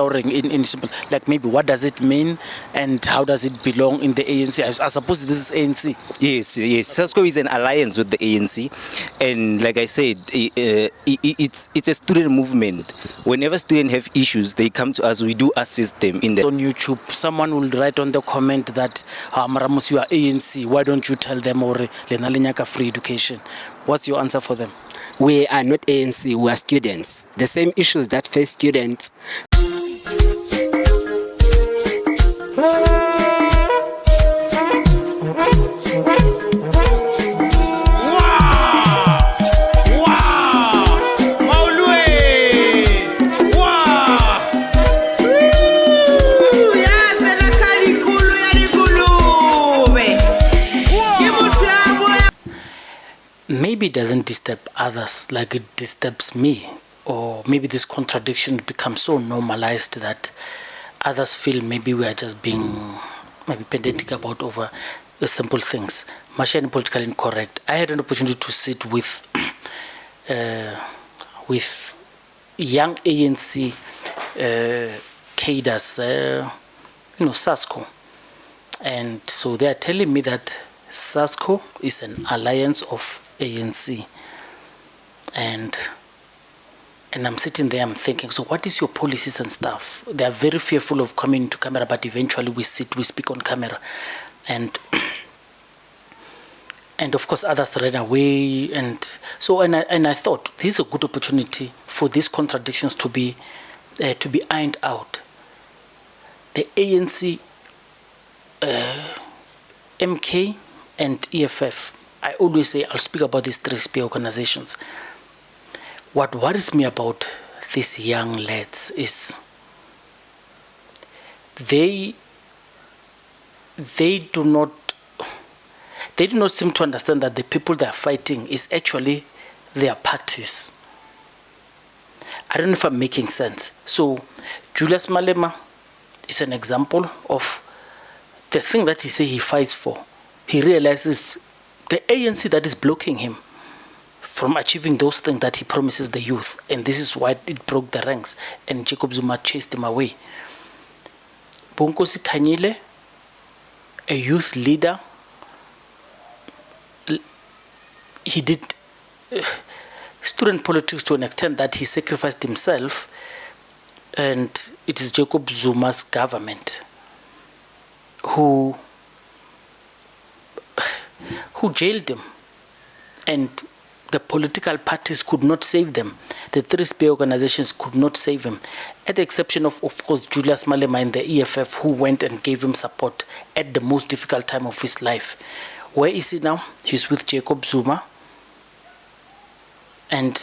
In simple, like maybe what does it mean and how does it belong in the ANC? I suppose this is ANC. Yes. SASCO is an alliance with the ANC, and like I said, it's a student movement. Whenever students have issues, they come to us. We do assist them in that. On YouTube, someone will write on the comment that Maramos, you are ANC. Why don't you tell them or Lenalinyaka free education? What's your answer for them? We are not ANC. We are students. The same issues that face students. Maybe it doesn't disturb others like it disturbs me, or maybe this contradiction becomes so normalized that others feel maybe we are just being maybe pedantic about over simple things. Mashani politically incorrect. I had an opportunity to sit with young ANC cadres, SASCO, and so they are telling me that SASCO is an alliance of ANC, and I'm sitting there, I'm thinking, so what is your policies and stuff? They are very fearful of coming to camera, but eventually we speak on camera, and of course others ran away, and so and I thought this is a good opportunity for these contradictions to be ironed out. The ANC, MK, and EFF. I always say I'll speak about these three spear organizations. What worries me about these young lads is they do not seem to understand that the people they are fighting is actually their parties. I don't know if I'm making sense. So Julius Malema is an example of the thing that he says he fights for. He realizes the ANC that is blocking him from achieving those things that he promises the youth. And this is why it broke the ranks. And Jacob Zuma chased him away. Bonkosi Kanyile, a youth leader, he did student politics to an extent that he sacrificed himself. And it is Jacob Zuma's government who jailed him, and the political parties could not save them. The three spear organizations could not save him, at the exception of course, Julius Malema and the EFF, who went and gave him support at the most difficult time of his life. Where is he now? He's with Jacob Zuma. And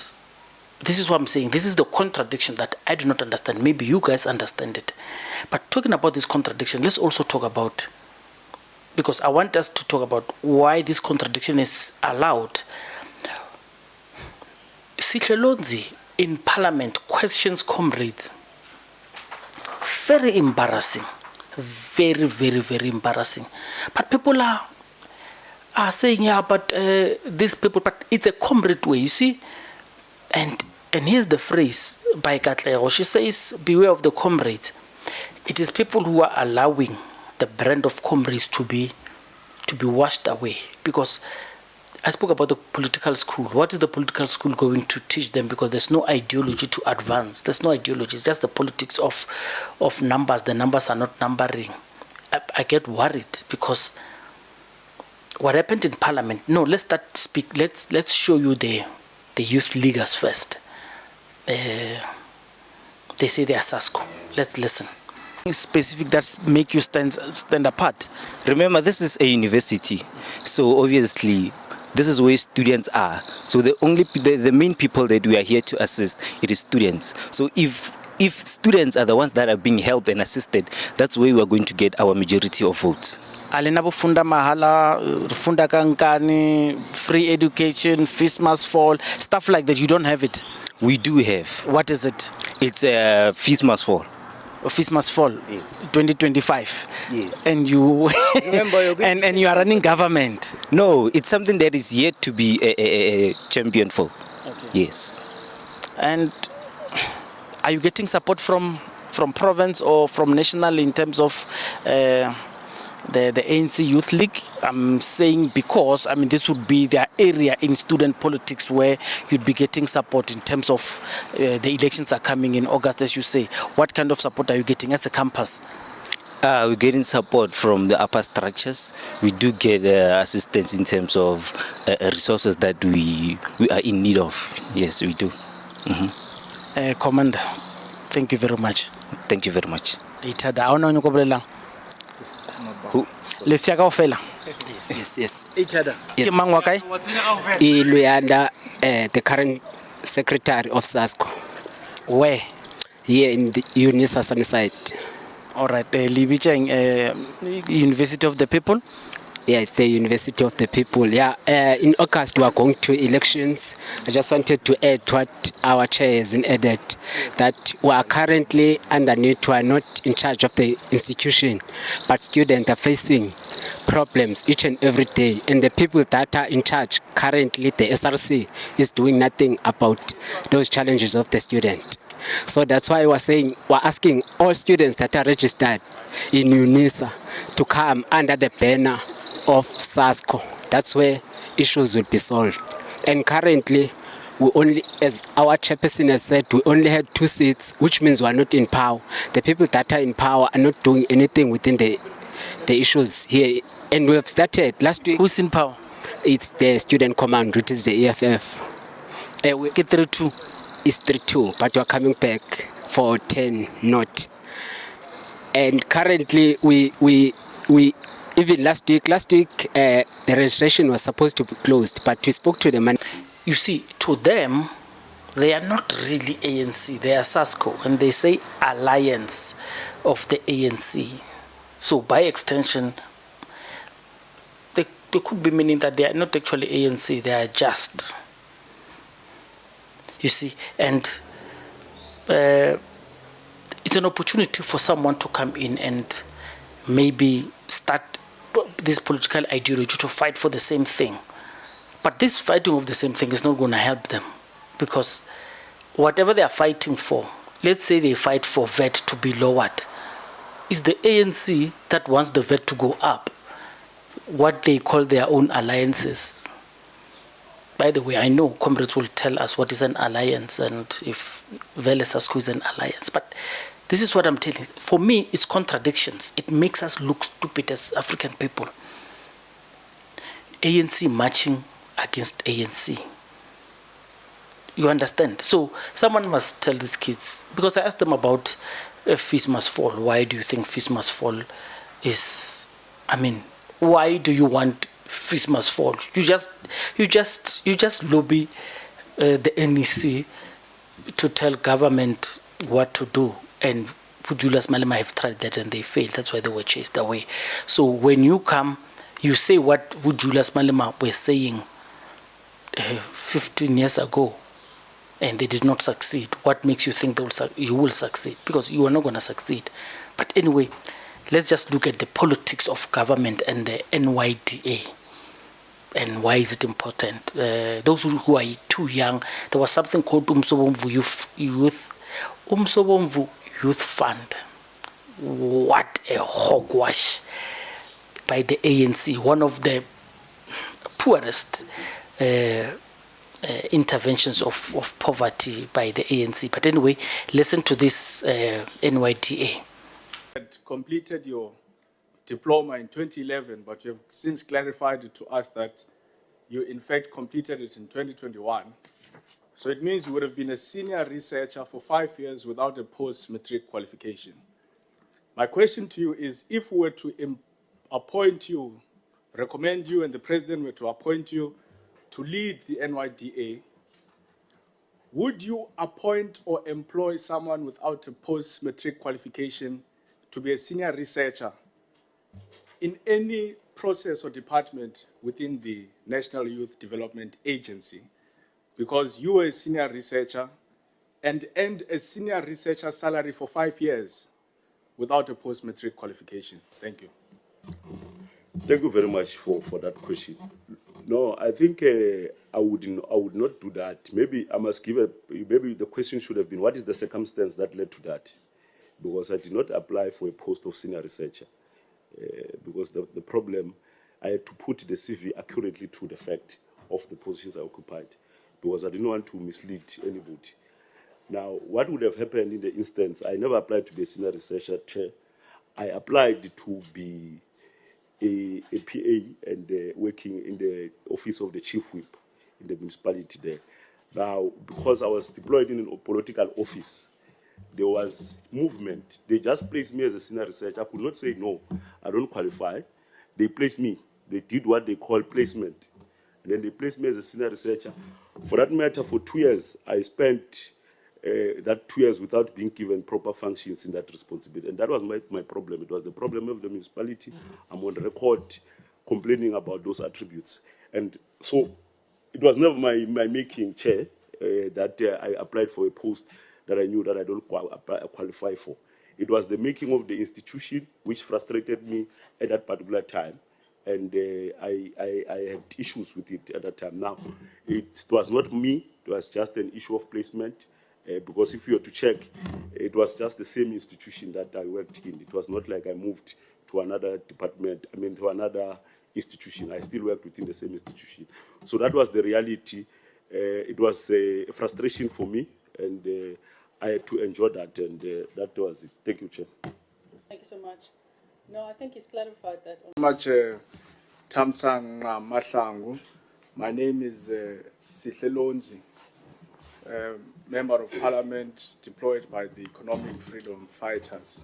this is what I'm saying. This is the contradiction that I do not understand. Maybe you guys understand it. But talking about this contradiction, let's also talk about, because I want us to talk about why this contradiction is allowed. Sihlelonzi in Parliament questions comrades. Very embarrassing. Very, very, very embarrassing. But people are saying, yeah, but these people, but it's a comrade way, you see? And here's the phrase by Cadre. She says, beware of the comrades. It is people who are allowing the brand of comrades to be washed away. Because I spoke about the political school. What is the political school going to teach them? Because there's no ideology to advance. There's no ideology. It's just the politics of numbers. The numbers are not numbering. I get worried because what happened in Parliament. No, let's start speak. Let's show you the youth leaguers first. They say they are SASCO. Let's listen. Specific that make you stand apart. Remember, this is a university, so obviously this is where students are. So the main people that we are here to assist, it is students. So if students are the ones that are being helped and assisted, that's where we are going to get our majority of votes. Alinabo funda mahala, funda kankani, free education, fees must fall, stuff like that. You don't have it. We do have. What is it? It's fees must fall. Fees must fall. Yes. 2025. Yes. And you remember and you are running government. No, it's something that is yet to be a champion for. Okay. Yes. And are you getting support from from province or from national in terms of the ANC Youth League. I'm saying because, I mean, this would be their area in student politics where you'd be getting support in terms of the elections are coming in August, as you say. What kind of support are you getting as a campus? We're getting support from the upper structures. We do get assistance in terms of resources that we are in need of. Yes, we do. Commander, thank you very much. Thank you very much. Who? Yes. Iluyanda, the current secretary of SASCO. Where? Here in the UNISA Sunnyside. All right, University of the People? Yeah, it's the University of the People. Yeah, in August we are going to elections. I just wanted to add what our chair has added, that we are currently underneath, we are not in charge of the institution, but students are facing problems each and every day. And the people that are in charge currently, the SRC, is doing nothing about those challenges of the student. So that's why we're asking all students that are registered in UNISA to come under the banner of SASCO. That's where issues will be solved. And currently, we only, as our chairperson has said, we only had 2 seats, which means we are not in power. The people that are in power are not doing anything within the issues here. And we have started last week. Who's in power? It's the student command, which is the EFF. We get 3-2. It's 3-2, but we're coming back for 10 not. And currently, we even last week, the registration was supposed to be closed, but we spoke to the man. You see, to them, they are not really ANC, they are SASCO, and they say alliance of the ANC. So by extension, they could be meaning that they are not actually ANC, they are just. You see, and it's an opportunity for someone to come in and maybe start this political ideology to fight for the same thing. But this fighting of the same thing is not going to help them, because whatever they are fighting for, let's say they fight for VAT to be lowered, it's the ANC that wants the VAT to go up, what they call their own alliances. By the way, I know comrades will tell us what is an alliance and if Vele SASCO is an alliance, but this is what I'm telling you. For me, it's contradictions. It makes us look stupid as African people. ANC marching against ANC. You understand? So someone must tell these kids, because I asked them about fees must fall. Why do you think fees must fall? Why do you want fees must fall? You just lobby the NEC to tell government what to do, and Julius Malema have tried that and they failed. That's why they were chased away. So when you come, you say what Julius Malema were saying 15 years ago, and they did not succeed. What makes you think you will succeed? Because you are not going to succeed. But anyway, let's just look at the politics of government and the NYDA. And why is it important? Those who are too young, there was something called Umsobomvu Youth Fund. What a hogwash by the ANC. One of the poorest interventions of poverty by the ANC. But anyway, listen to this NYDA. You had completed your diploma in 2011, but you have since clarified it to us that you in fact completed it in 2021. So it means you would have been a senior researcher for 5 years without a post-matric qualification. My question to you is, if we were to appoint you, recommend you, and the president were to appoint you to lead the NYDA, would you appoint or employ someone without a post-matric qualification to be a senior researcher in any process or department within the National Youth Development Agency? Because you were a senior researcher and earned a senior researcher salary for 5 years without a post-matric qualification. Thank you. Thank you very much for that question. No, I think I would not do that. Maybe I must maybe the question should have been, what is the circumstance that led to that? because I did not apply for a post of senior researcher. Because the problem, I had to put the CV accurately to the fact of the positions I occupied, because I didn't want to mislead anybody. Now, what would have happened in the instance, I never applied to be a senior researcher chair. I applied to be a PA and working in the office of the chief whip in the municipality there. Now, because I was deployed in a political office, there was movement. They just placed me as a senior researcher. I could not say no, I don't qualify. They placed me. They did what they call placement. And then they placed me as a senior researcher. For that matter, for 2 years, I spent that 2 years without being given proper functions in that responsibility. And that was my problem. It was the problem of the municipality. I'm on record complaining about those attributes. And so it was never my making, Chair, that I applied for a post that I knew that I don't qualify for. It was the making of the institution which frustrated me at that particular time. And I had issues with it at that time. Now, it was not me. It was just an issue of placement. Because if you were to check, it was just the same institution that I worked in. It was not like I moved to another department, to another institution. I still worked within the same institution. So that was the reality. It was a frustration for me, and I had to enjoy that, and that was it. Thank you, Chair. Thank you so much. No, I think he's clarified that. Much, Tamsang Mahlangu. My name is Sihlelonzi, Member of Parliament deployed by the Economic Freedom Fighters.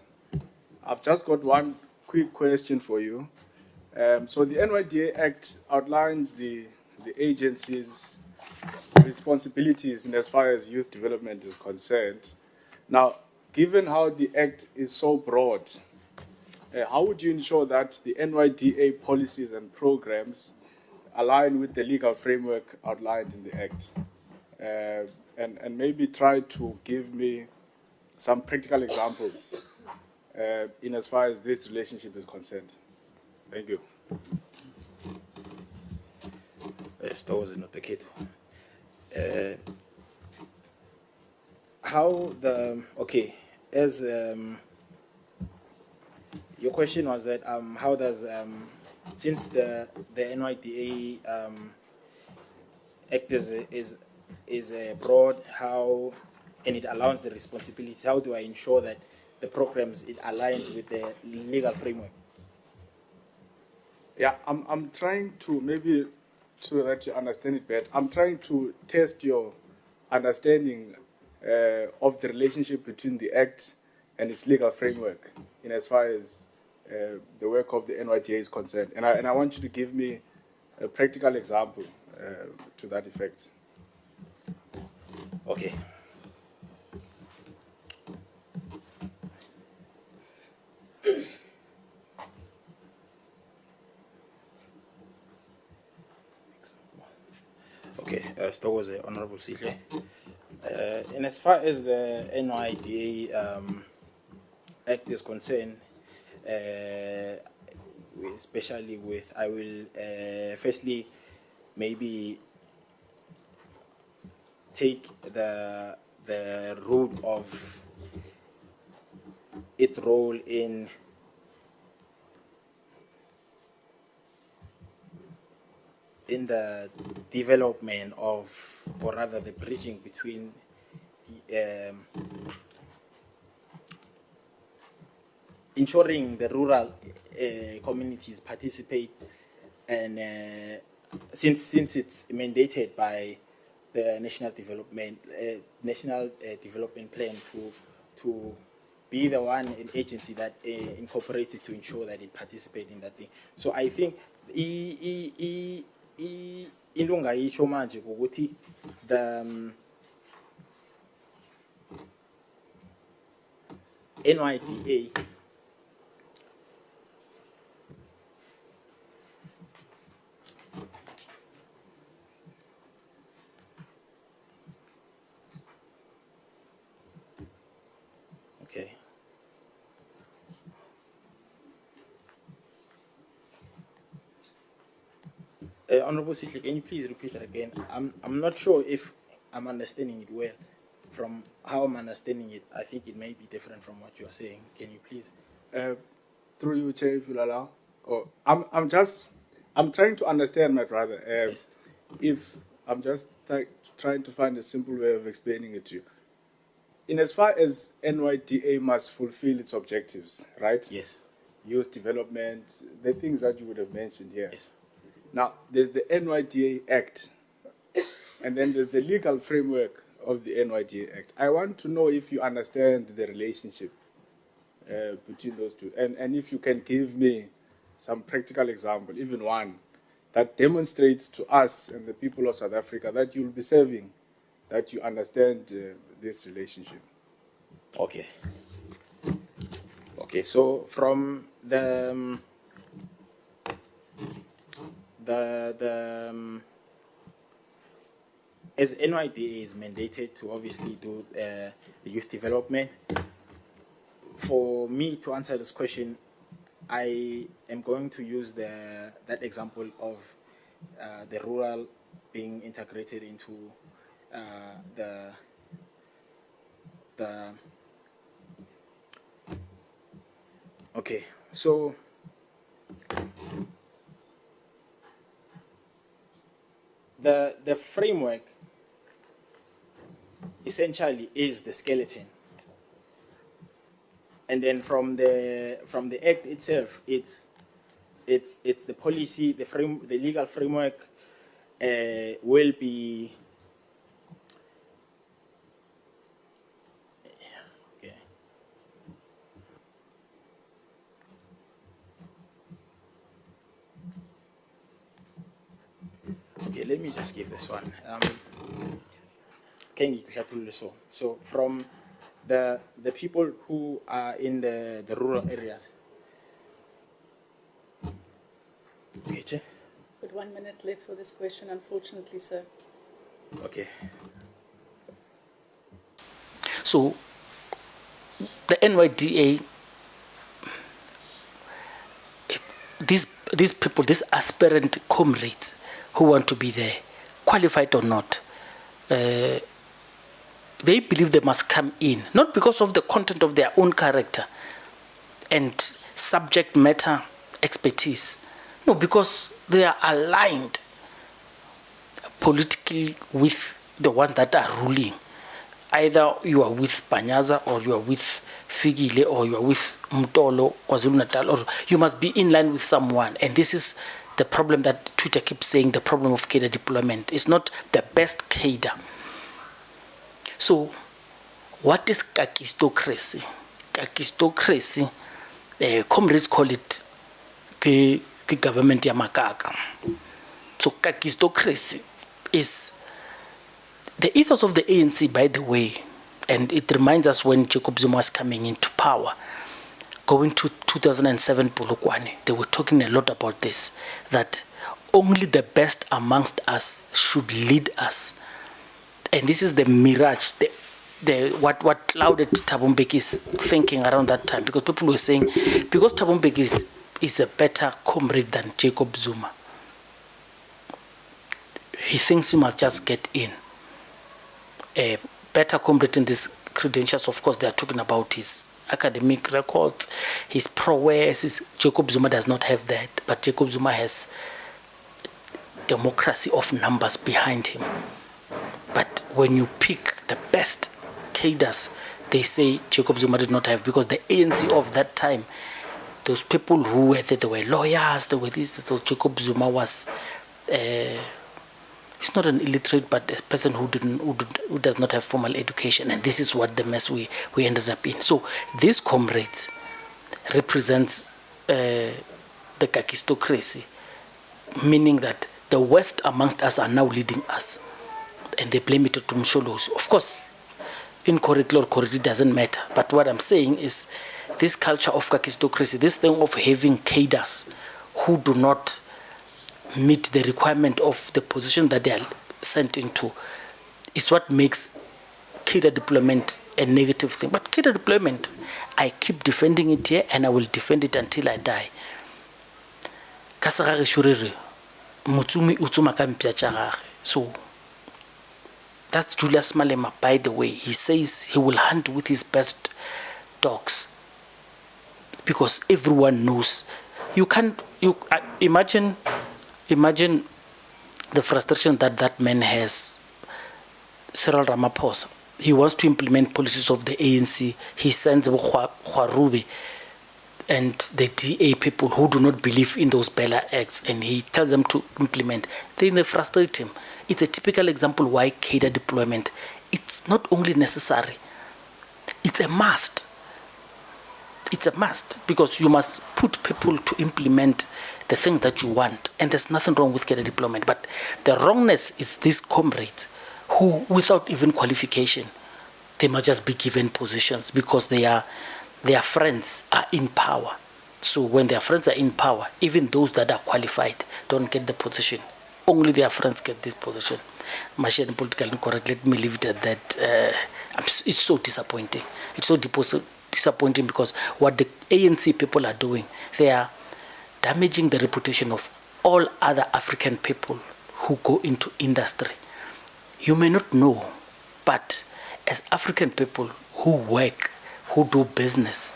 I've just got one quick question for you. So the NYDA Act outlines the agency's responsibilities in as far as youth development is concerned. Now, given how the Act is so broad, how would you ensure that the NYDA policies and programs align with the legal framework outlined in the Act? And maybe try to give me some practical examples in as far as this relationship is concerned. Thank you. Stores not the kid. How the as your question was that how does since the NYDA Act is broad, how and it allows the responsibilities, how do I ensure that the programs it aligns with the legal framework? Yeah, I'm trying to, maybe so that you understand it better, I'm trying to test your understanding of the relationship between the Act and its legal framework in as far as the work of the NYDA is concerned. And I want you to give me a practical example to that effect. Okay. Okay, start with the Honorable Sihle. And as far as the NYDA Act is concerned, especially with, I will firstly maybe take the root of its role in the development of, or rather the bridging between ensuring the rural communities participate, and since it's mandated by the National Development Plan to be the one an agency that incorporates it to ensure that it participates in that thing. So I think into ngayisho manje ukuthi the NYDA okay. Honorable Sihle, can you please repeat that again? I'm not sure if I'm understanding it well. from how I'm understanding it, I think it may be different from what you are saying. Can you please? Through you, Chair, if you'll allow. Oh, I'm trying to understand, my brother. Yes. If I'm just trying to find a simple way of explaining it to you. In as far as NYDA must fulfill its objectives, right? Yes. Youth development, the things that you would have mentioned here. Yes. Now, there's the NYDA Act, and then there's the legal framework of the NYDA Act. I want to know if you understand the relationship between those two, and if you can give me some practical example, even one, that demonstrates to us and the people of South Africa that you'll be serving, that you understand this relationship. Okay. Okay, so from the as NYDA is mandated to obviously do the youth development, for me to answer this question, I am going to use that example of the rural being integrated into the okay, so the framework essentially is the skeleton, and then from the act itself, it's the policy, the legal framework will be okay. Okay, let me just give this one. So from the people who are in the rural areas. Okay, Chair. But 1 minute left for this question, unfortunately, sir. Okay. So the NYDA, these people, these aspirant comrades who want to be there, qualified or not, they believe they must come in, not because of the content of their own character and subject matter expertise, no, because they are aligned politically with the ones that are ruling. Either you are with Panyaza, or you are with Figile, or you are with Mtolo, KwaZulu-Natal, or you must be in line with someone. And this is the problem that Twitter keeps saying, the problem of cadre deployment. It's not the best cadre. So, what is kakistocracy? Kakistocracy, comrades call it government ya makaka. So, kakistocracy is the ethos of the ANC, by the way, and it reminds us when Jacob Zuma was coming into power, going to 2007 Polokwane, they were talking a lot about this, that only the best amongst us should lead us. And this is the mirage, what clouded Thabo Mbeki's thinking around that time, because people were saying, because Thabo Mbeki is a better comrade than Jacob Zuma, he thinks he must just get in. A better comrade in these credentials, of course, they are talking about his academic records, his prowess. Jacob Zuma does not have that, but Jacob Zuma has democracy of numbers behind him. But when you pick the best cadres, they say Jacob Zuma did not have, because the ANC of that time, those people who were there, they were lawyers, they were this, so Jacob Zuma was he's not an illiterate, but a person who does not have formal education, and this is what the mess we ended up in. So these comrades represents the kakistocracy, meaning that the West amongst us are now leading us, and they blame it to Msholos. Of course, incorrectly or correctly doesn't matter, but what I'm saying is this culture of kakistocracy, this thing of having cadres who do not meet the requirement of the position that they are sent into, is what makes cadre deployment a negative thing. But cadre deployment, I keep defending it here, and I will defend it until I die. So That's Julius Malema, by the way. He says he will hunt with his best dogs because everyone knows. You can't. Imagine the frustration that man has. Cyril Ramaphosa. He wants to implement policies of the ANC. He sends Khwarube and the DA people who do not believe in those Bella Acts, and he tells them to implement. Then they frustrate him. It's a typical example why cadre deployment, it's not only necessary, it's a must. It's a must because you must put people to implement the thing that you want, and there's nothing wrong with cadre deployment. But the wrongness is these comrades who, without even qualification, they must just be given positions because their friends are in power. So when their friends are in power, even those that are qualified don't get the position. Only their friends get this position. Machine politically incorrect. Let me leave it at that. It's so disappointing. It's so disappointing because what the ANC people are doing, they are damaging the reputation of all other African people who go into industry. You may not know, but as African people who work, who do business,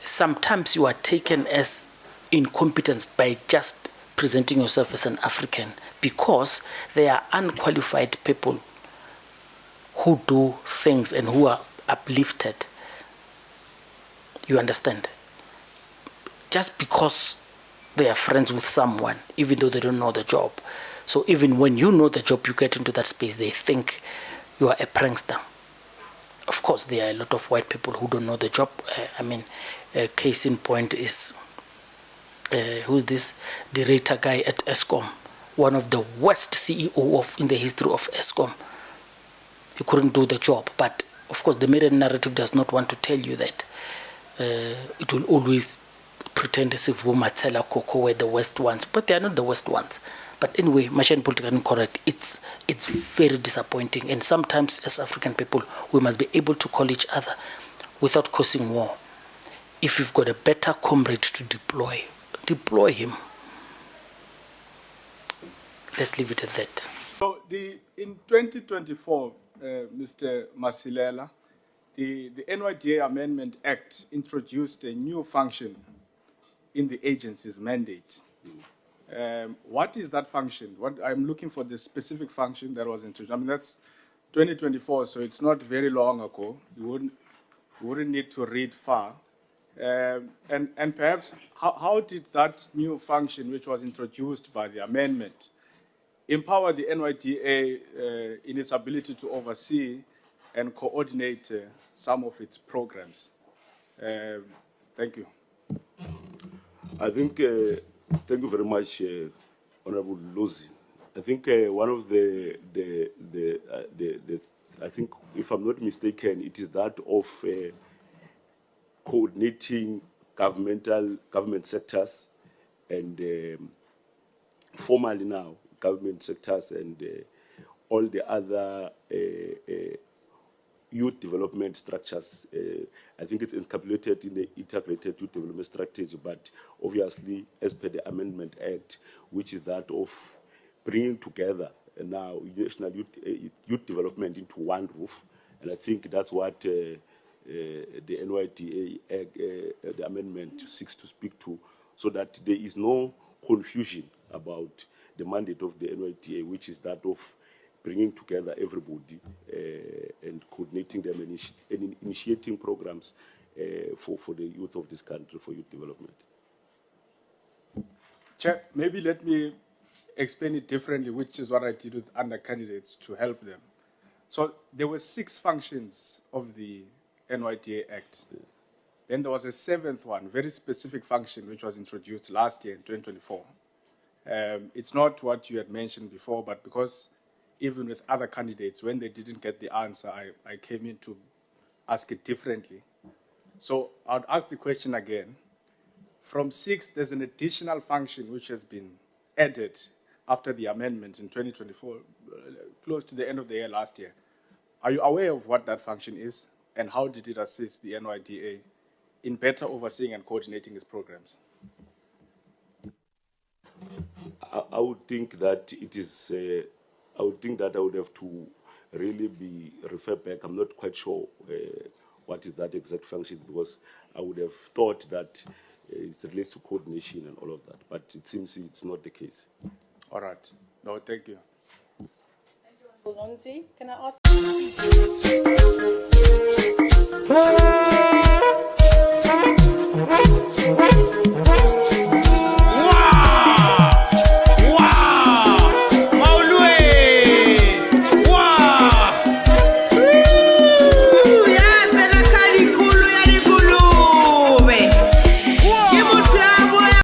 sometimes you are taken as incompetent by just presenting yourself as an African because they are unqualified people who do things and who are uplifted. You understand? Just because they are friends with someone, even though they don't know the job. So even when you know the job, you get into that space, they think you are a prankster. Of course, there are a lot of white people who don't know the job. Case in point is, who's this director guy at Eskom? One of the worst CEO in the history of Eskom. He couldn't do the job. But, of course, the media narrative does not want to tell you that. It will always pretend as if Matela, Coco were the worst ones. But they are not the worst ones. But anyway, machine politically incorrect. It's very disappointing. And sometimes as African people, we must be able to call each other without causing war. If you've got a better comrade to deploy him. Let's leave it at that. So in 2024, Mr. Masilela, the NYDA Amendment Act introduced a new function in the agency's mandate. What is that function? I'm looking for the specific function that was introduced. I mean, that's 2024, so it's not very long ago. You wouldn't need to read far. And perhaps, how did that new function, which was introduced by the amendment, empower the NYDA in its ability to oversee and coordinate some of its programs? Thank you. I think, thank you very much, Honorable Lozi. I think one of the I think, if I'm not mistaken, it is that of coordinating government sectors and formally now government sectors and all the other youth development structures. I think it's encapsulated in the integrated youth development strategy, but obviously as per the Amendment Act, which is that of bringing together now national youth development into one roof. And I think that's what the NYDA Act, the amendment seeks to speak to, so that there is no confusion about the mandate of the NYDA, which is that of bringing together everybody and coordinating them and initiating programs for the youth of this country, for youth development. Chair, maybe let me explain it differently, which is what I did with under candidates to help them. So there were 6 functions of the NYDA Act. Then there was a 7th one, very specific function, which was introduced last year in 2024. It's not what you had mentioned before, but because even with other candidates, when they didn't get the answer, I came in to ask it differently. So I'd ask the question again. From 6, there's an additional function which has been added after the amendment in 2024, close to the end of the year last year. Are you aware of what that function is, and how did it assist the NYDA in better overseeing and coordinating its programs? I would think that it is. I would think that I would have to really be referred back. I'm not quite sure what is that exact function, because I would have thought that it relates to coordination and all of that, but it seems it's not the case. All right. No, thank you. Lonzi, can I ask?